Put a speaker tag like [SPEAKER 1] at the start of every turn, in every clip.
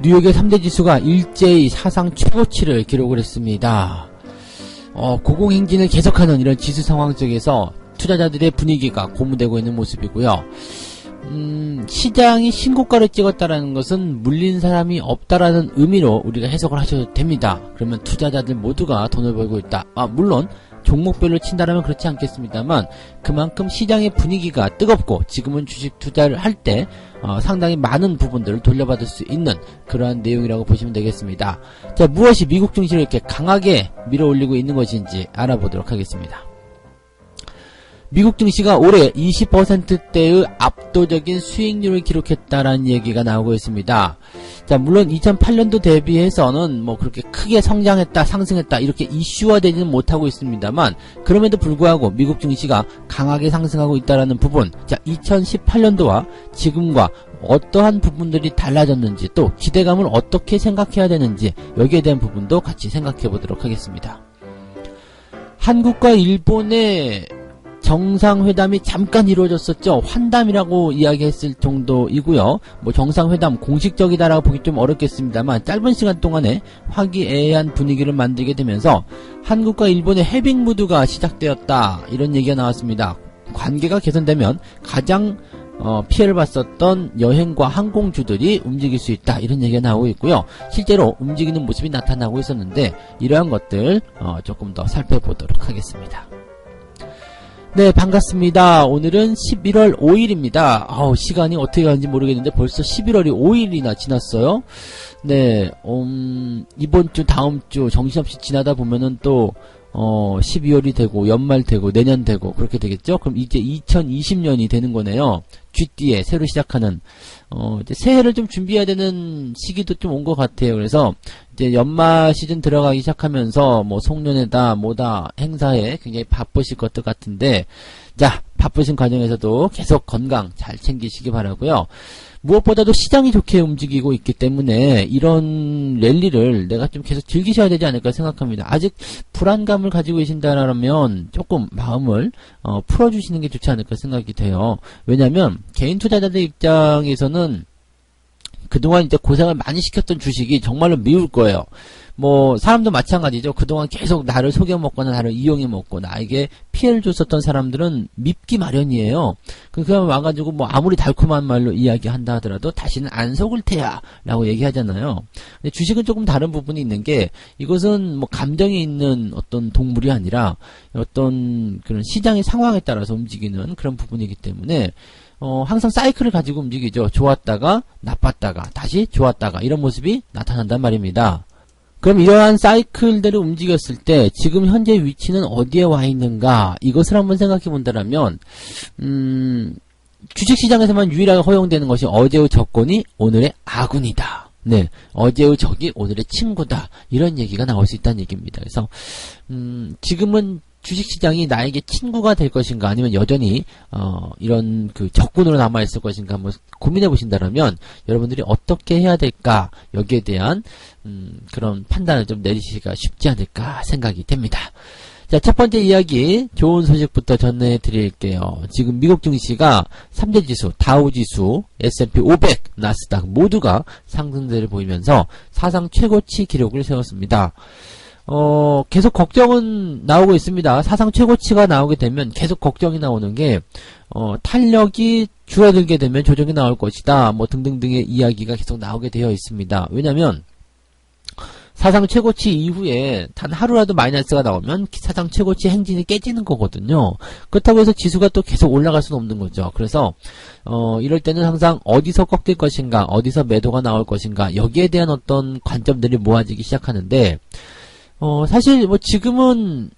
[SPEAKER 1] 뉴욕의 3대 지수가 일제히 사상 최고치를 기록을 했습니다. 고공행진을 계속하는 이런 지수 상황 속에서 투자자들의 분위기가 고무되고 있는 모습이고요. 시장이 신고가를 찍었다라는 것은 물린 사람이 없다라는 의미로 우리가 해석을 하셔도 됩니다. 그러면 투자자들 모두가 돈을 벌고 있다. 물론 종목별로 친다라면 그렇지 않겠습니다만 그만큼 시장의 분위기가 뜨겁고 지금은 주식 투자를 할 때 상당히 많은 부분들을 돌려받을 수 있는 그러한 내용이라고 보시면 되겠습니다. 자, 무엇이 미국 증시를 이렇게 강하게 밀어올리고 있는 것인지 알아보도록 하겠습니다. 미국 증시가 올해 20%대의 압도적인 수익률을 기록했다라는 얘기가 나오고 있습니다. 자, 물론 2008년도 대비해서는 뭐 그렇게 크게 성장했다, 상승했다 이렇게 이슈화되지는 못하고 있습니다만 그럼에도 불구하고 미국 증시가 강하게 상승하고 있다라는 부분, 자, 2018년도와 지금과 어떠한 부분들이 달라졌는지 또 기대감을 어떻게 생각해야 되는지 여기에 대한 부분도 같이 생각해 보도록 하겠습니다. 한국과 일본의 정상회담이 잠깐 이루어졌었죠. 환담이라고 이야기했을 정도이고요. 뭐 정상회담 공식적이다라고 보기 좀 어렵겠습니다만 짧은 시간 동안에 화기애애한 분위기를 만들게 되면서 한국과 일본의 해빙 무드가 시작되었다. 이런 얘기가 나왔습니다. 관계가 개선되면 가장 피해를 봤었던 여행과 항공주들이 움직일 수 있다. 이런 얘기가 나오고 있고요. 실제로 움직이는 모습이 나타나고 있었는데 이러한 것들 조금 더 살펴보도록 하겠습니다. 네, 반갑습니다. 오늘은 11월 5일입니다. 시간이 어떻게 가는지 모르겠는데 벌써 11월이 5일이나 지났어요. 네, 이번 주, 다음 주 정신없이 지나다 보면은 또 12월이 되고 연말 되고 내년 되고 그렇게 되겠죠? 그럼 이제 2020년이 되는 거네요. 쥐띠에 새로 시작하는 이제 새해를 좀 준비해야 되는 시기도 좀 온 것 같아요. 그래서 이제 연말 시즌 들어가기 시작하면서 뭐 송년회다 뭐다 행사에 굉장히 바쁘실 것들 같은데 자, 바쁘신 과정에서도 계속 건강 잘 챙기시기 바라고요. 무엇보다도 시장이 좋게 움직이고 있기 때문에 이런 랠리를 내가 좀 계속 즐기셔야 되지 않을까 생각합니다. 아직 불안감을 가지고 계신다라면 조금 마음을 풀어주시는 게 좋지 않을까 생각이 돼요. 왜냐하면 개인 투자자들 입장에서는 그동안 이제 고생을 많이 시켰던 주식이 정말로 미울 거예요. 뭐 사람도 마찬가지죠. 그동안 계속 나를 속여먹거나 나를 이용해먹고 나에게 피해를 줬었던 사람들은 밉기 마련이에요. 그냥 와가지고 뭐 아무리 달콤한 말로 이야기한다 하더라도 다시는 안 속을 테야 라고 얘기하잖아요. 근데 주식은 조금 다른 부분이 있는 게 이것은 뭐 감정이 있는 어떤 동물이 아니라 어떤 그런 시장의 상황에 따라서 움직이는 그런 부분이기 때문에 항상 사이클을 가지고 움직이죠. 좋았다가 나빴다가 다시 좋았다가 이런 모습이 나타난단 말입니다. 그럼 이러한 사이클대로 움직였을 때 지금 현재 위치는 어디에 와 있는가 이것을 한번 생각해 본다면 주식시장에서만 유일하게 허용되는 것이 어제의 적군이 오늘의 아군이다. 네, 어제의 적이 오늘의 친구다. 이런 얘기가 나올 수 있다는 얘기입니다. 그래서 지금은 주식시장이 나에게 친구가 될 것인가 아니면 여전히 이런 그 적군으로 남아있을 것인가 한번 고민해 보신다면 여러분들이 어떻게 해야 될까 여기에 대한 그런 판단을 좀 내리시기가 쉽지 않을까 생각이 됩니다. 자, 첫 번째 이야기 좋은 소식부터 전해 드릴게요. 지금 미국 증시가 3대 지수, 다우지수, S&P 500, 나스닥 모두가 상승세를 보이면서 사상 최고치 기록을 세웠습니다. 계속 걱정은 나오고 있습니다. 사상 최고치가 나오게 되면 계속 걱정이 나오는 게, 탄력이 줄어들게 되면 조정이 나올 것이다. 뭐 등등등의 이야기가 계속 나오게 되어 있습니다. 왜냐면, 사상 최고치 이후에 단 하루라도 마이너스가 나오면 사상 최고치 행진이 깨지는 거거든요. 그렇다고 해서 지수가 또 계속 올라갈 수는 없는 거죠. 그래서 이럴 때는 항상 어디서 꺾일 것인가, 어디서 매도가 나올 것인가, 여기에 대한 어떤 관점들이 모아지기 시작하는데, 사실 뭐 지금은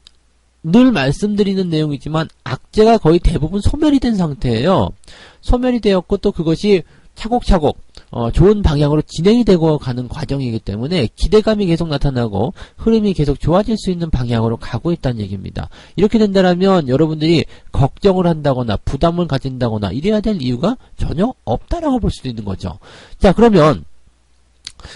[SPEAKER 1] 늘 말씀드리는 내용이지만 악재가 거의 대부분 소멸이 된 상태예요. 소멸이 되었고 또 그것이 차곡차곡 좋은 방향으로 진행이 되고 가는 과정이기 때문에 기대감이 계속 나타나고 흐름이 계속 좋아질 수 있는 방향으로 가고 있다는 얘기입니다. 이렇게 된다면 여러분들이 걱정을 한다거나 부담을 가진다거나 이래야 될 이유가 전혀 없다라고 볼 수도 있는 거죠. 자, 그러면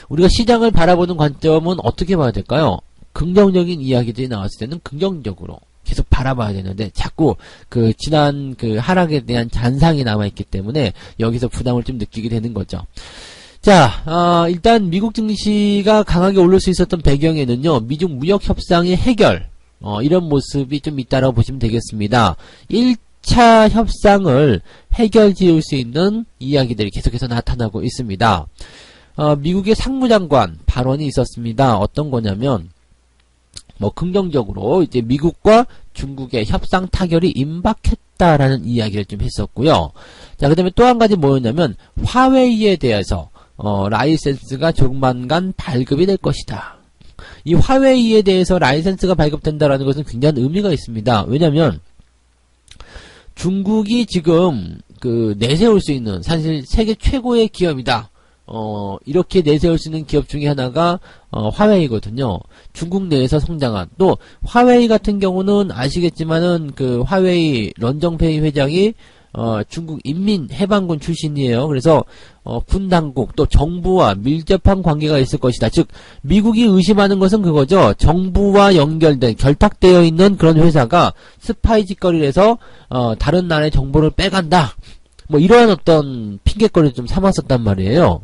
[SPEAKER 1] 우리가 시장을 바라보는 관점은 어떻게 봐야 될까요? 긍정적인 이야기들이 나왔을 때는 긍정적으로 계속 바라봐야 되는데 자꾸 그 지난 그 하락에 대한 잔상이 남아있기 때문에 여기서 부담을 좀 느끼게 되는 거죠. 자, 일단 미국 증시가 강하게 오를 수 있었던 배경에는요, 미중 무역 협상의 해결, 이런 모습이 좀 있다라고 보시면 되겠습니다. 1차 협상을 해결 지을 수 있는 이야기들이 계속해서 나타나고 있습니다. 미국의 상무장관 발언이 있었습니다. 어떤 거냐면, 긍정적으로 이제 미국과 중국의 협상 타결이 임박했다라는 이야기를 좀 했었고요. 자, 그 다음에 또 한 가지 뭐였냐면, 화웨이에 대해서, 라이센스가 조만간 발급이 될 것이다. 이 화웨이에 대해서 라이센스가 발급된다라는 것은 굉장한 의미가 있습니다. 왜냐면, 중국이 지금, 내세울 수 있는, 사실 세계 최고의 기업이다. 이렇게 내세울 수 있는 기업 중에 하나가, 화웨이거든요. 중국 내에서 성장한. 또, 화웨이 같은 경우는 아시겠지만은, 화웨이 런정페이 회장이, 중국 인민해방군 출신이에요. 그래서 군 당국 또 정부와 밀접한 관계가 있을 것이다. 즉 미국이 의심하는 것은 그거죠. 정부와 연결된 결탁되어 있는 그런 회사가 스파이 짓거리를 해서 다른 나라의 정보를 빼간다. 이러한 어떤 핑계거리를 좀 삼았었단 말이에요.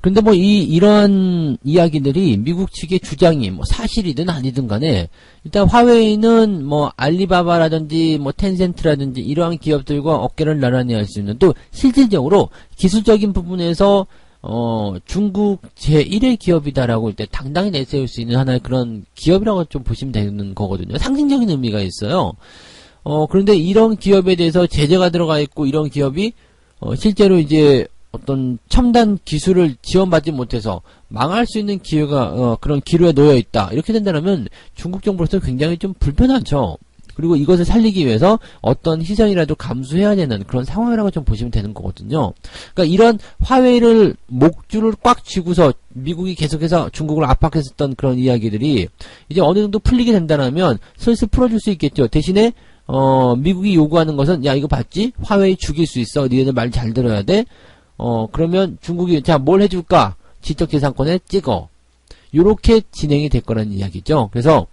[SPEAKER 1] 근데 이러한 이야기들이 미국 측의 주장이 사실이든 아니든 간에, 일단 화웨이는 알리바바라든지 텐센트라든지 이러한 기업들과 어깨를 나란히 할 수 있는, 또 실질적으로 기술적인 부분에서, 중국 제1의 기업이다라고 일단 당당히 내세울 수 있는 하나의 그런 기업이라고 좀 보시면 되는 거거든요. 상징적인 의미가 있어요. 그런데 이런 기업에 대해서 제재가 들어가 있고, 이런 기업이, 실제로 이제, 어떤 첨단 기술을 지원받지 못해서 망할 수 있는 기회가 그런 기로에 놓여 있다. 이렇게 된다면 중국 정부로서 굉장히 좀 불편하죠. 그리고 이것을 살리기 위해서 어떤 희생이라도 감수해야 되는 그런 상황이라고 좀 보시면 되는 거거든요. 그러니까 이런 화웨이를 목줄을 꽉 쥐고서 미국이 계속해서 중국을 압박했었던 그런 이야기들이 이제 어느 정도 풀리게 된다면 슬슬 풀어줄 수 있겠죠. 대신에 미국이 요구하는 것은 야 이거 봤지? 화웨이 죽일 수 있어. 니네들 말 잘 들어야 돼. 그러면 중국이, 자, 뭘 해줄까? 지적재산권에 찍어. 요렇게 진행이 될 거라는 이야기죠. 그래서,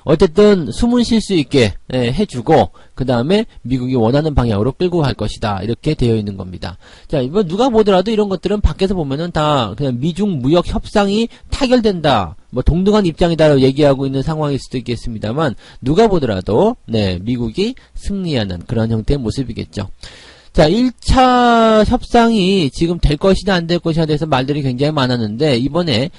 [SPEAKER 1] 어쨌든, 숨은 쉴 수 있게, 해주고, 그 다음에 미국이 원하는 방향으로 끌고 갈 것이다. 이렇게 되어 있는 겁니다. 자, 이번 누가 보더라도 이런 것들은 밖에서 보면은 다 그냥 미중 무역 협상이 타결된다. 동등한 입장이다라고 얘기하고 있는 상황일 수도 있겠습니다만, 누가 보더라도, 미국이 승리하는 그런 형태의 모습이겠죠. 자, 1차 협상이 지금 될 것이냐 안 될 것이냐에 대해서 말들이 굉장히 많았는데 이번에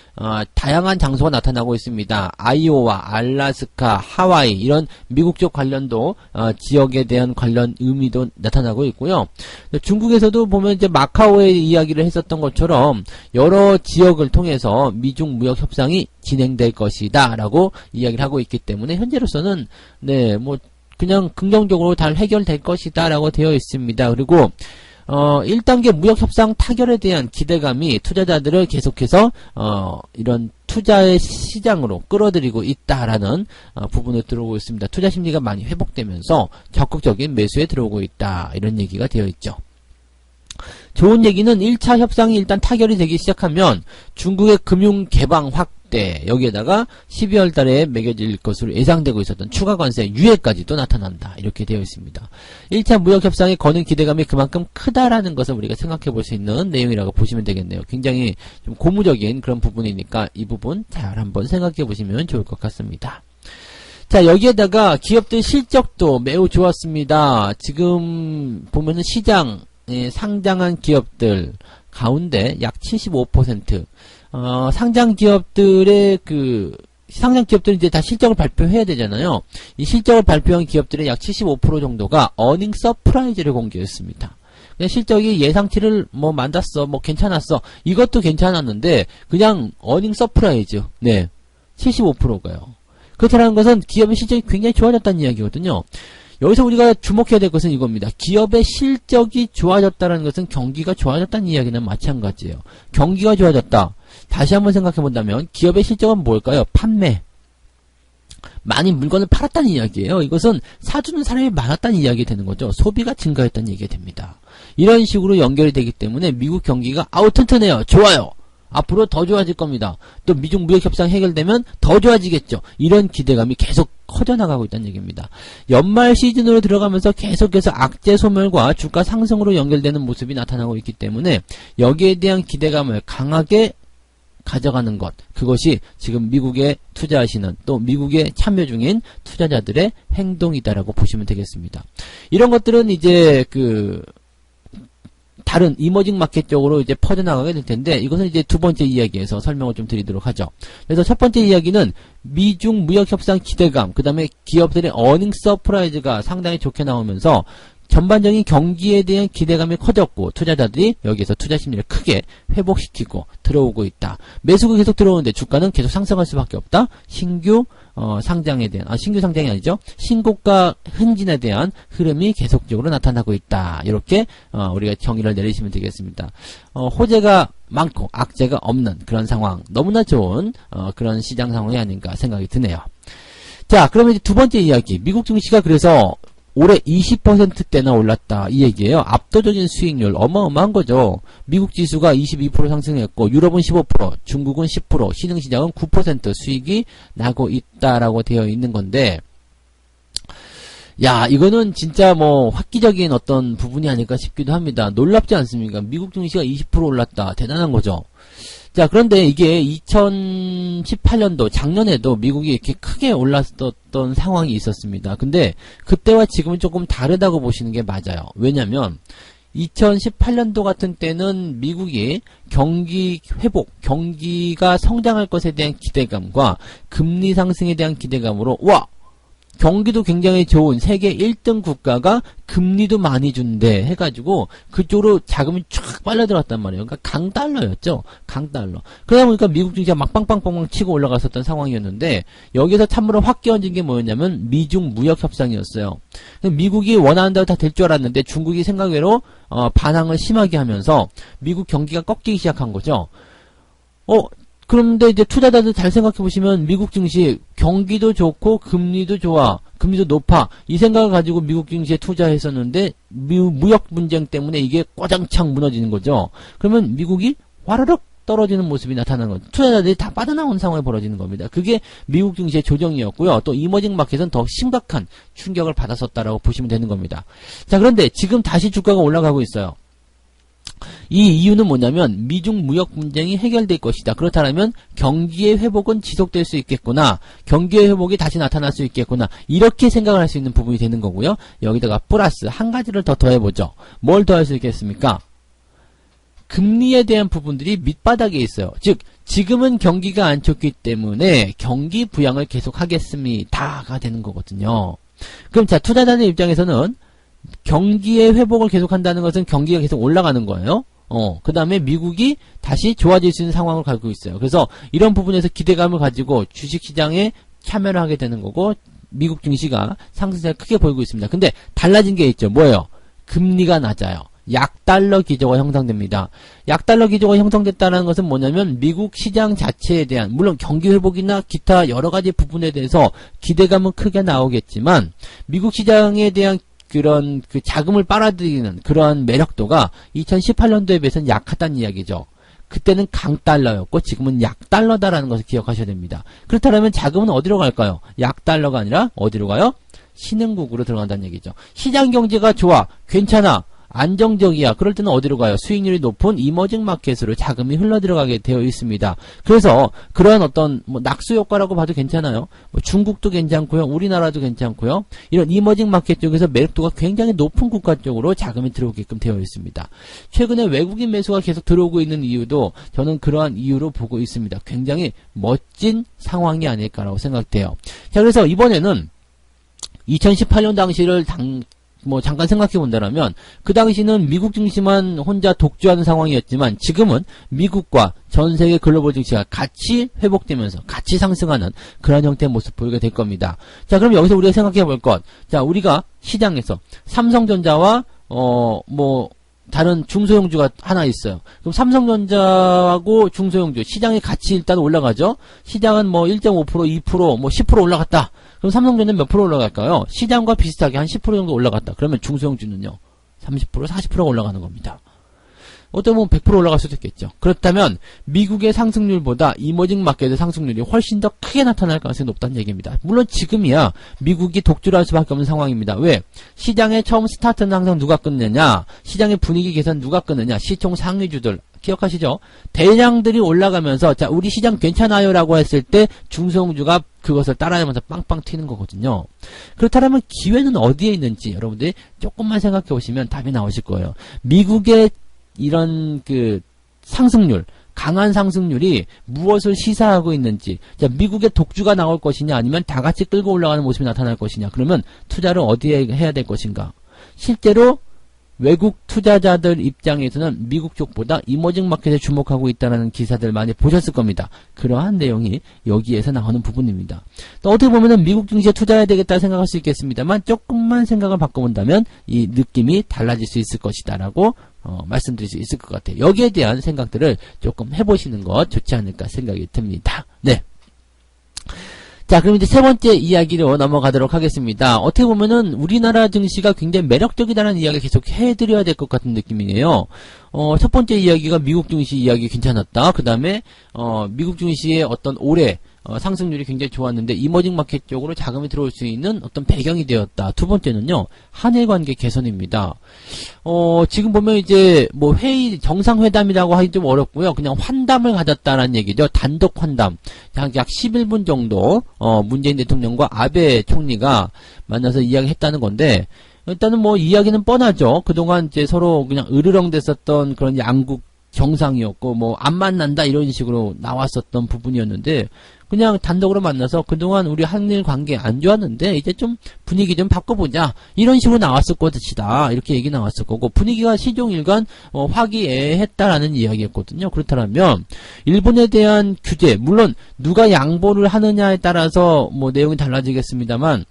[SPEAKER 1] 다양한 장소가 나타나고 있습니다. 아이오와, 알라스카, 하와이 이런 미국 쪽 관련도 지역에 대한 관련 의미도 나타나고 있고요. 중국에서도 보면 이제 마카오의 이야기를 했었던 것처럼 여러 지역을 통해서 미중 무역 협상이 진행될 것이다라고 이야기를 하고 있기 때문에 현재로서는 그냥 긍정적으로 잘 해결될 것이다 라고 되어 있습니다. 그리고 1단계 무역협상 타결에 대한 기대감이 투자자들을 계속해서 이런 투자의 시장으로 끌어들이고 있다라는 부분에 들어오고 있습니다. 투자 심리가 많이 회복되면서 적극적인 매수에 들어오고 있다 이런 얘기가 되어 있죠. 좋은 얘기는 1차 협상이 일단 타결이 되기 시작하면 중국의 금융 개방 확대, 여기에다가 12월 달에 매겨질 것으로 예상되고 있었던 추가 관세 유예까지도 나타난다. 이렇게 되어 있습니다. 1차 무역 협상에 거는 기대감이 그만큼 크다라는 것을 우리가 생각해 볼 수 있는 내용이라고 보시면 되겠네요. 굉장히 좀 고무적인 그런 부분이니까 이 부분 잘 한번 생각해 보시면 좋을 것 같습니다. 자, 여기에다가 기업들 실적도 매우 좋았습니다. 지금 보면은 시장 상장한 기업들 가운데 약 75%, 상장 기업들의 상장 기업들은 이제 다 실적을 발표해야 되잖아요. 이 실적을 발표한 기업들의 약 75% 정도가 어닝 서프라이즈를 공개했습니다. 그냥 실적이 예상치를 만났어, 괜찮았어. 이것도 괜찮았는데, 그냥 어닝 서프라이즈. 75%가요. 그렇다는 것은 기업의 실적이 굉장히 좋아졌다는 이야기거든요. 여기서 우리가 주목해야 될 것은 이겁니다. 기업의 실적이 좋아졌다는 것은 경기가 좋아졌다는 이야기는 마찬가지예요. 경기가 좋아졌다. 다시 한번 생각해 본다면 기업의 실적은 뭘까요? 판매. 많이 물건을 팔았다는 이야기예요. 이것은 사주는 사람이 많았다는 이야기가 되는 거죠. 소비가 증가했다는 얘기가 됩니다. 이런 식으로 연결이 되기 때문에 미국 경기가 튼튼해요. 좋아요. 앞으로 더 좋아질 겁니다. 또 미중 무역 협상 해결되면 더 좋아지겠죠. 이런 기대감이 계속 커져나가고 있다는 얘기입니다. 연말 시즌으로 들어가면서 계속해서 악재 소멸과 주가 상승으로 연결되는 모습이 나타나고 있기 때문에 여기에 대한 기대감을 강하게 가져가는 것, 그것이 지금 미국에 투자하시는 또 미국에 참여 중인 투자자들의 행동이다라고 보시면 되겠습니다. 이런 것들은 이제 다른 이머징 마켓 쪽으로 이제 퍼져나가게 될 텐데, 이것은 이제 두 번째 이야기에서 설명을 좀 드리도록 하죠. 그래서 첫 번째 이야기는 미중 무역 협상 기대감, 그 다음에 기업들의 어닝 서프라이즈가 상당히 좋게 나오면서 전반적인 경기에 대한 기대감이 커졌고 투자자들이 여기에서 투자 심리를 크게 회복시키고 들어오고 있다. 매수가 계속 들어오는데 주가는 계속 상승할 수밖에 없다. 신규 상장에 대한 신규 상장이 아니죠. 신고가 흥진에 대한 흐름이 계속적으로 나타나고 있다. 이렇게 우리가 정의를 내리시면 되겠습니다. 호재가 많고 악재가 없는 그런 상황, 너무나 좋은 그런 시장 상황이 아닌가 생각이 드네요. 자, 그러면 이제 두 번째 이야기, 미국 증시가 그래서 올해 20%대나 올랐다 이 얘기예요. 압도적인 수익률 어마어마한 거죠. 미국 지수가 22% 상승했고 유럽은 15%, 중국은 10%, 신흥시장은 9% 수익이 나고 있다라고 되어 있는 건데, 야, 이거는 진짜 뭐 획기적인 어떤 부분이 아닐까 싶기도 합니다. 놀랍지 않습니까? 미국 증시가 20% 올랐다. 대단한 거죠. 자, 그런데 이게 2018년도 작년에도 미국이 이렇게 크게 올랐었던 상황이 있었습니다. 근데 그때와 지금은 조금 다르다고 보시는 게 맞아요. 왜냐면 2018년도 같은 때는 미국이 경기 회복, 경기가 성장할 것에 대한 기대감과 금리 상승에 대한 기대감으로 경기도 굉장히 좋은 세계 1등 국가가 금리도 많이 준대 해가지고 그쪽으로 자금이 쫙 빨려들었단 말이에요. 그러니까 강달러였죠. 강달러. 그러다 보니까 미국 증시가 막 빵빵빵빵 치고 올라갔었던 상황이었는데, 여기서 참으로 확 끼얹은 게 뭐였냐면 미중 무역 협상이었어요. 미국이 원하는 대로 다 될 줄 알았는데 중국이 생각외로 반항을 심하게 하면서 미국 경기가 꺾이기 시작한 거죠. 그런데 이제 투자자들 잘 생각해 보시면 미국 증시 경기도 좋고 금리도 좋아, 금리도 높아, 이 생각을 가지고 미국 증시에 투자했었는데 무역 분쟁 때문에 이게 꼬장창 무너지는 거죠. 그러면 미국이 와르륵 떨어지는 모습이 나타나는 거죠. 투자자들이 다 빠져나온 상황이 벌어지는 겁니다. 그게 미국 증시의 조정이었고요. 또 이머징 마켓은 더 심각한 충격을 받았었다라고 보시면 되는 겁니다. 자, 그런데 지금 다시 주가가 올라가고 있어요. 이 이유는 뭐냐면 미중 무역 분쟁이 해결될 것이다. 그렇다면 경기의 회복은 지속될 수 있겠구나, 경기의 회복이 다시 나타날 수 있겠구나, 이렇게 생각을 할 수 있는 부분이 되는 거고요. 여기다가 플러스 한 가지를 더 더해보죠. 뭘 더할 수 있겠습니까? 금리에 대한 부분들이 밑바닥에 있어요. 즉 지금은 경기가 안 좋기 때문에 경기 부양을 계속하겠습니다가 되는 거거든요. 그럼 자, 투자자들 입장에서는 경기의 회복을 계속한다는 것은 경기가 계속 올라가는 거예요. 그 다음에 미국이 다시 좋아질 수 있는 상황을 가지고 있어요. 그래서 이런 부분에서 기대감을 가지고 주식시장에 참여를 하게 되는 거고, 미국 증시가 상승세를 크게 보이고 있습니다. 근데 달라진 게 있죠. 뭐예요? 금리가 낮아요. 약달러 기조가 형성됩니다. 약달러 기조가 형성됐다는 것은 뭐냐면 미국 시장 자체에 대한, 물론 경기 회복이나 기타 여러 가지 부분에 대해서 기대감은 크게 나오겠지만 미국 시장에 대한 그런 자금을 빨아들이는 그러한 매력도가 2018년도에 비해서는 약하다는 이야기죠. 그때는 강달러였고 지금은 약달러다라는 것을 기억하셔야 됩니다. 그렇다면 자금은 어디로 갈까요? 약달러가 아니라 어디로 가요? 신흥국으로 들어간다는 얘기죠. 시장 경제가 좋아, 괜찮아, 안정적이야. 그럴 때는 어디로 가요? 수익률이 높은 이머징 마켓으로 자금이 흘러들어가게 되어 있습니다. 그래서 그러한 어떤 낙수 효과라고 봐도 괜찮아요. 중국도 괜찮고요, 우리나라도 괜찮고요. 이런 이머징 마켓 쪽에서 매력도가 굉장히 높은 국가 쪽으로 자금이 들어오게끔 되어 있습니다. 최근에 외국인 매수가 계속 들어오고 있는 이유도 저는 그러한 이유로 보고 있습니다. 굉장히 멋진 상황이 아닐까라고 생각돼요. 자, 그래서 이번에는 2018년 당시를 잠깐 생각해 본다면, 그 당시는 미국 증시만 혼자 독주하는 상황이었지만 지금은 미국과 전 세계 글로벌 증시가 같이 회복되면서 같이 상승하는 그런 형태의 모습 보이게 될 겁니다. 자, 그럼 여기서 우리가 생각해 볼 것. 자, 우리가 시장에서 삼성전자와 다른 중소형주가 하나 있어요. 그럼 삼성전자하고 중소형주 시장이 같이 일단 올라가죠. 시장은 1.5%, 2%, 10% 올라갔다. 그럼 삼성전자는 몇 프로 올라갈까요? 시장과 비슷하게 한 10% 정도 올라갔다. 그러면 중소형주는요, 30%, 40%가 올라가는 겁니다. 어떤 보면 100% 올라갈 수도 있겠죠. 그렇다면 미국의 상승률보다 이머징 마켓의 상승률이 훨씬 더 크게 나타날 가능성이 높다는 얘기입니다. 물론 지금이야 미국이 독주를 할 수밖에 없는 상황입니다. 왜? 시장의 처음 스타트는 항상 누가 끊느냐, 시장의 분위기 개선 누가 끊느냐, 시총 상위주들 기억하시죠? 대량들이 올라가면서 자 우리 시장 괜찮아요 라고 했을 때 중소형주가 그것을 따라하면서 빵빵 튀는 거거든요. 그렇다면 기회는 어디에 있는지 여러분들이 조금만 생각해 보시면 답이 나오실 거예요. 미국의 이런 그 상승률, 강한 상승률이 무엇을 시사하고 있는지, 자 미국의 독주가 나올 것이냐 아니면 다 같이 끌고 올라가는 모습이 나타날 것이냐, 그러면 투자를 어디에 해야 될 것인가. 실제로 외국 투자자들 입장에서는 미국 쪽보다 이머징 마켓에 주목하고 있다는 기사들 많이 보셨을 겁니다. 그러한 내용이 여기에서 나오는 부분입니다. 또 어떻게 보면은 미국 증시에 투자해야 되겠다 생각할 수 있겠습니다만 조금만 생각을 바꿔본다면 이 느낌이 달라질 수 있을 것이다라고 말씀드릴 수 있을 것 같아요. 여기에 대한 생각들을 조금 해보시는 것 좋지 않을까 생각이 듭니다. 네. 자, 그럼 이제 세 번째 이야기로 넘어가도록 하겠습니다. 어떻게 보면은 우리나라 증시가 굉장히 매력적이다는 이야기 계속 해드려야 될 것 같은 느낌이네요. 첫 번째 이야기가 미국 증시 이야기 괜찮았다. 그 다음에, 미국 증시의 어떤 올해, 상승률이 굉장히 좋았는데, 이머징 마켓 쪽으로 자금이 들어올 수 있는 어떤 배경이 되었다. 두 번째는요, 한일 관계 개선입니다. 지금 보면 이제, 뭐 회의, 정상회담이라고 하기 좀 어렵고요. 그냥 환담을 가졌다라는 얘기죠. 단독 환담. 약 11분 정도, 문재인 대통령과 아베 총리가 만나서 이야기했다는 건데, 일단은 뭐 이야기는 뻔하죠. 그동안 이제 서로 그냥 으르렁 됐었던 그런 양국 정상이었고, 뭐 안 만난다 이런 식으로 나왔었던 부분이었는데, 그냥 단독으로 만나서 그동안 우리 한일 관계 안 좋았는데 이제 좀 분위기 좀 바꿔보자 이런 식으로 나왔을 것이다 이렇게 얘기 나왔을 거고, 분위기가 시종일관 화기애애했다라는 이야기였거든요. 그렇다면 일본에 대한 규제, 물론 누가 양보를 하느냐에 따라서 뭐 내용이 달라지겠습니다만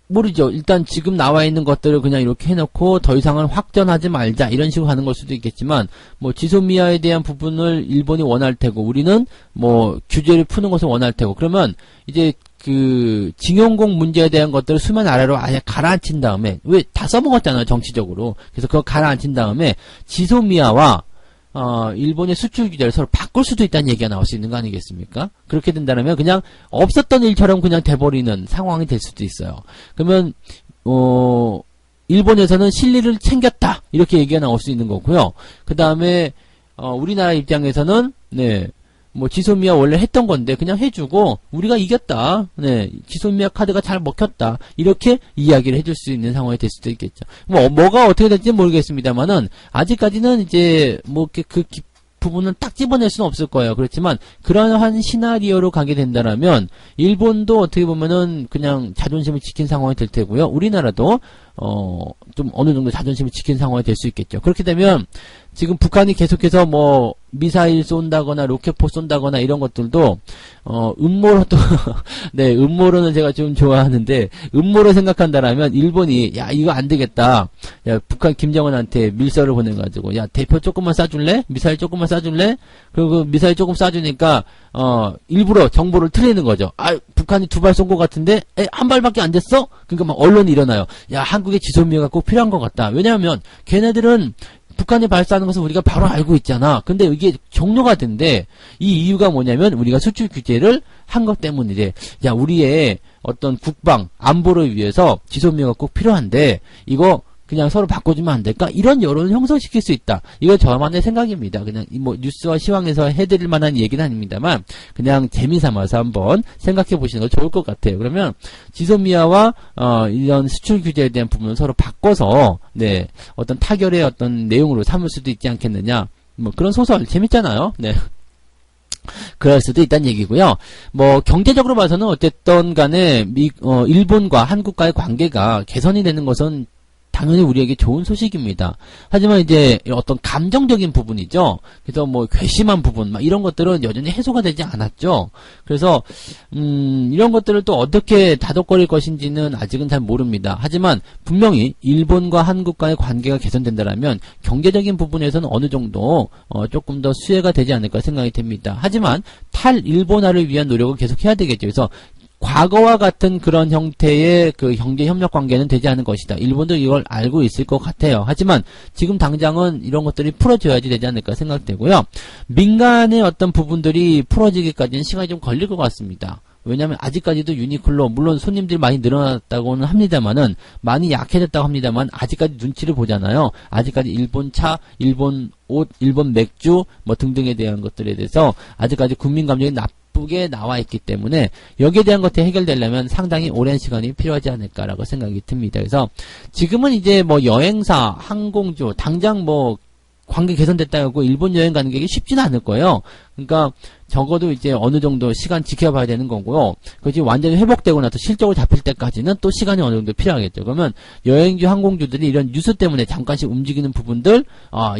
[SPEAKER 1] 모르죠. 일단 지금 나와 있는 것들을 그냥 이렇게 해놓고 더 이상은 확전하지 말자 이런 식으로 하는 걸 수도 있겠지만, 뭐 지소미아에 대한 부분을 일본이 원할 테고 우리는 뭐 규제를 푸는 것을 원할 테고, 그러면 이제 그 징용공 문제에 대한 것들을 수면 아래로 아예 가라앉힌 다음에, 왜 다 써먹었잖아요 정치적으로. 그래서 그거 가라앉힌 다음에 지소미아와 일본의 수출 규제를 서로 바꿀 수도 있다는 얘기가 나올 수 있는 거 아니겠습니까? 그렇게 된다면 그냥 없었던 일처럼 그냥 돼버리는 상황이 될 수도 있어요. 그러면 일본에서는 실리를 챙겼다 이렇게 얘기가 나올 수 있는 거고요. 그 다음에 우리나라 입장에서는 뭐 지소미아 원래 했던 건데 그냥 해주고 우리가 이겼다. 지소미아 카드가 잘 먹혔다. 이렇게 이야기를 해줄 수 있는 상황이 될 수도 있겠죠. 뭐가 어떻게 될지 모르겠습니다만은 아직까지는 이제 뭐 그 부분은 딱 집어낼 수는 없을 거예요. 그렇지만 그러한 시나리오로 가게 된다라면 일본도 어떻게 보면은 그냥 자존심을 지킨 상황이 될 테고요. 우리나라도 좀 어느 정도 자존심을 지킨 상황이 될 수 있겠죠. 그렇게 되면 지금 북한이 계속해서 뭐 미사일 쏜다거나 로켓포 쏜다거나 이런 것들도 음모로 또 음모론은 제가 좀 좋아하는데, 음모로 생각한다라면 일본이 야 이거 안 되겠다. 야 북한 김정은한테 밀서를 보내가지고 야 대표 조금만 쏴줄래? 미사일 조금만 쏴줄래? 그리고 미사일 조금 쏴주니까 일부러 정보를 틀리는 거죠. 아 북한이 2발 쏜 것 같은데 한 발밖에 안 됐어? 그러니까 막 언론이 일어나요. 야 한국의 지소미아가 꼭 필요한 것 같다. 왜냐하면 걔네들은 북한이 발사하는 것을 우리가 바로 알고 있잖아. 근데 이게 종료가 된대. 이 이유가 뭐냐면 우리가 수출 규제를 한 것 때문이래. 야 우리의 어떤 국방 안보를 위해서 지소미아가 꼭 필요한데 이거 그냥 서로 바꿔주면 안 될까? 이런 여론을 형성시킬 수 있다. 이건 저만의 생각입니다. 그냥 뭐 뉴스와 시황에서 해드릴 만한 얘기는 아닙니다만 그냥 재미삼아서 한번 생각해 보시는 거 좋을 것 같아요. 그러면 지소미아와 이런 수출 규제에 대한 부분을 서로 바꿔서 어떤 타결의 어떤 내용으로 삼을 수도 있지 않겠느냐. 뭐 그런 소설 재밌잖아요. 그럴 수도 있다는 얘기고요. 뭐 경제적으로 봐서는 어쨌든 간에 일본과 한국과의 관계가 개선이 되는 것은 당연히 우리에게 좋은 소식입니다. 하지만 이제 어떤 감정적인 부분이죠. 그래서 뭐 괘씸한 부분, 막 이런 것들은 여전히 해소가 되지 않았죠. 그래서 이런 것들을 또 어떻게 다독거릴 것인지는 아직은 잘 모릅니다. 하지만 분명히 일본과 한국과의 관계가 개선된다라면 경제적인 부분에서는 어느 정도 조금 더 수혜가 되지 않을까 생각이 됩니다. 하지만 탈일본화를 위한 노력을 계속 해야 되겠죠. 그래서 과거와 같은 그런 형태의 그 경제 협력 관계는 되지 않을 것이다. 일본도 이걸 알고 있을 것 같아요. 하지만 지금 당장은 이런 것들이 풀어져야지 되지 않을까 생각되고요. 민간의 어떤 부분들이 풀어지기까지는 시간이 좀 걸릴 것 같습니다. 왜냐하면 아직까지도 유니클로 물론 손님들이 많이 늘어났다고는 합니다만은 많이 약해졌다고 합니다만 아직까지 눈치를 보잖아요. 아직까지 일본 차, 일본 옷, 일본 맥주 뭐 등등에 대한 것들에 대해서 아직까지 국민 감정이 나쁘게 나와 있기 때문에 여기에 대한 것들이 해결되려면 상당히 오랜 시간이 필요하지 않을까라고 생각이 듭니다. 그래서 지금은 이제 뭐 여행사, 항공주 당장 뭐 관계 개선됐다고 일본 여행 가는 게 쉽지는 않을 거예요. 그러니까 적어도 이제 어느 정도 시간 지켜봐야 되는 거고요. 그것이 완전히 회복되고 나서 실적으로 잡힐 때까지는 또 시간이 어느 정도 필요하겠죠. 그러면 여행주, 항공주들이 이런 뉴스 때문에 잠깐씩 움직이는 부분들,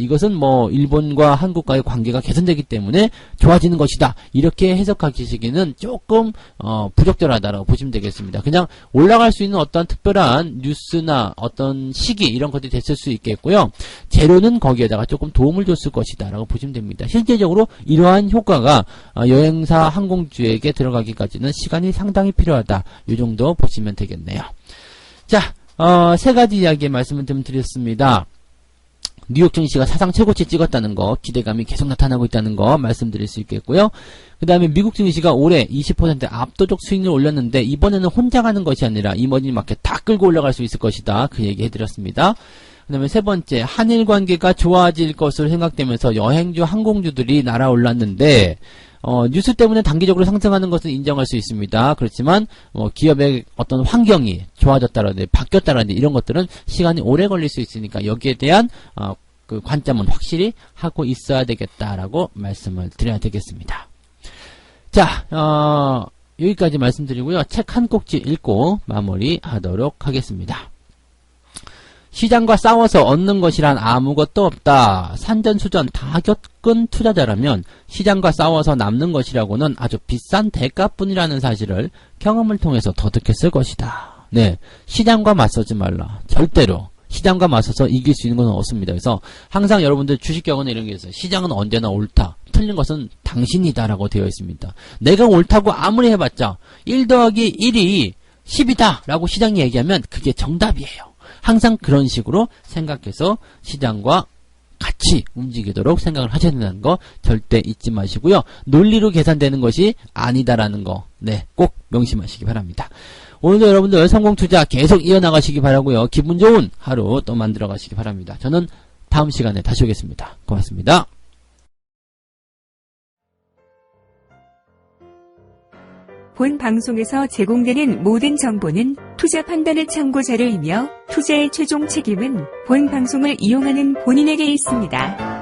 [SPEAKER 1] 이것은 뭐 일본과 한국과의 관계가 개선되기 때문에 좋아지는 것이다. 이렇게 해석하시기는 조금 부적절하다라고 보시면 되겠습니다. 그냥 올라갈 수 있는 어떤 특별한 뉴스나 어떤 시기 이런 것들이 됐을 수 있겠고요. 재료는 거기에다가 조금 도움을 줬을 것이다라고 보시면 됩니다. 실제적으로 이러한 효과가 여행사 항공주에게 들어가기까지는 시간이 상당히 필요하다. 이 정도 보시면 되겠네요. 자, 세 가지 이야기 말씀을 좀 드렸습니다. 뉴욕 증시가 사상 최고치 찍었다는 거, 기대감이 계속 나타나고 있다는 거 말씀드릴 수 있겠고요. 그 다음에 미국 증시가 올해 20% 압도적 수익률을 올렸는데 이번에는 혼자 가는 것이 아니라 이머징 마켓 다 끌고 올라갈 수 있을 것이다. 그 얘기 해드렸습니다. 그 다음에 세 번째, 한일 관계가 좋아질 것으로 생각되면서 여행주, 항공주들이 날아올랐는데 뉴스 때문에 단기적으로 상승하는 것은 인정할 수 있습니다. 그렇지만 기업의 어떤 환경이 좋아졌다라든지 바뀌었다라든지 이런 것들은 시간이 오래 걸릴 수 있으니까 여기에 대한 그 관점은 확실히 하고 있어야 되겠다라고 말씀을 드려야 되겠습니다. 자, 여기까지 말씀드리고요. 책 한 꼭지 읽고 마무리하도록 하겠습니다. 시장과 싸워서 얻는 것이란 아무것도 없다. 산전수전 다 겪은 투자자라면 시장과 싸워서 남는 것이라고는 아주 비싼 대가뿐이라는 사실을 경험을 통해서 터득했을 것이다. 네, 시장과 맞서지 말라. 절대로 시장과 맞서서 이길 수 있는 것은 없습니다. 그래서 항상 여러분들 주식 경험에 이런 게 있어요. 시장은 언제나 옳다. 틀린 것은 당신이다라고 되어 있습니다. 내가 옳다고 아무리 해봤자 1 더하기 1이 10이다 라고 시장이 얘기하면 그게 정답이에요. 항상 그런 식으로 생각해서 시장과 같이 움직이도록 생각을 하셔야 된다는 거 절대 잊지 마시고요. 논리로 계산되는 것이 아니다라는 거, 네, 꼭 명심하시기 바랍니다. 오늘도 여러분들 성공 투자 계속 이어나가시기 바라고요. 기분 좋은 하루 또 만들어 가시기 바랍니다. 저는 다음 시간에 다시 오겠습니다. 고맙습니다.
[SPEAKER 2] 본 방송에서 제공되는 모든 정보는 투자 판단의 참고 자료이며 투자의 최종 책임은 본 방송을 이용하는 본인에게 있습니다.